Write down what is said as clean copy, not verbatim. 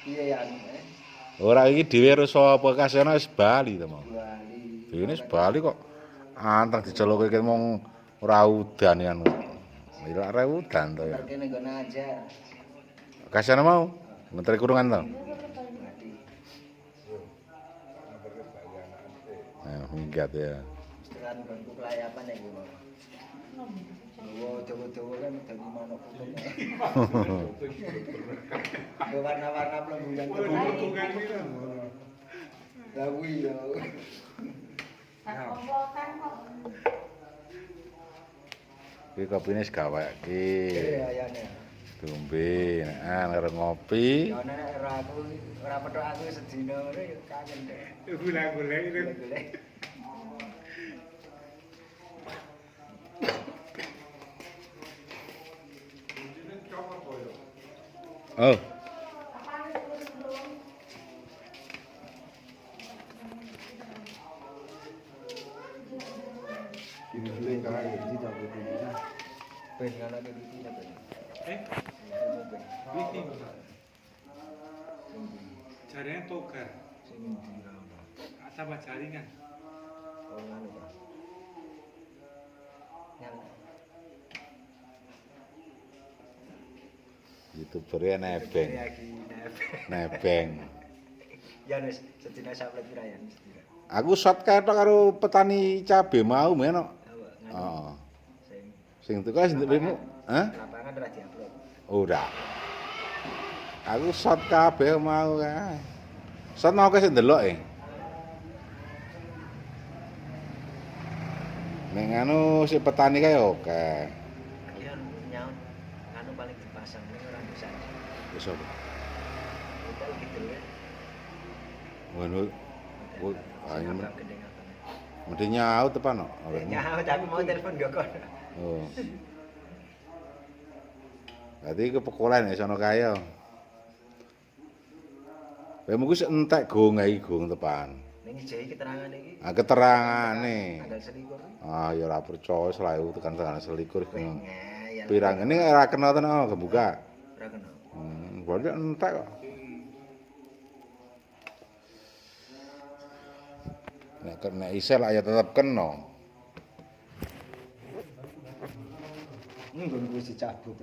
Iya ya. Ora iki dhewe rusa apa kasana wis bali to mau. Bali. Dene wis bali kok. Anteng diceluke ki mung ora udan kan. Ora ora udan to ya. Ntar kene nggo ngajar. Kasana mau ngenteri kurungan to. Mati. Nah, minggat ya. Setelah nggonku kelayapan ya iki mau. Dawa-dawa kan dadi manuk kutuk. Warna-warna pelembungan Pelembungan iki. Lah kuwi ya. Komplotan kok. Iki kopine wis gaweke. Iya ayane. Dombe, arep ngopi. Ya nek ora aku ora petok aku sedina ngene ya kangen deh. Gula-gula ini. Golek. Oh. Ini kae iki tak butuh. Ben nganake iki ta ben. Wiki. Jarene togar. Sing dirambah. Tambah jaringan. Oh ngono Pak. Yang YouTuber nebeng. Nebeng. Ya wis sedina saplet pira ya sedina. Aku shot ketok karo petani cabe mau meno. Heeh. Sing tuku sing ndekmu, hah? Lapangan ora diupload. Ora. Aku shot kabeh mau kae. Shot mau ke sing ndelok Ning anu si petani kae oke. Ya nyaun anu paling dipasang ning ora bisa. Wis apa? Hotel gitu ya. Ngono. Ayo Agak gendeng apa. mesti nyaut tepan kok. Nyaut aku mau telepon gak kon. Oh. Berarti kepekolan ya sono kaya. Kowe mung wis entek gong ae gong tepan. Ning jai keterangan iki. Ah keterangane. Tanggal 21. Ah ya ora percaya selayu tekan tanggal 21. Ngeyel. Pirang ini ora kena tenan kebuka. Ora kena. Berarti entek kok. Nek kena isel ya tetep kena. Nggon wis dicabut.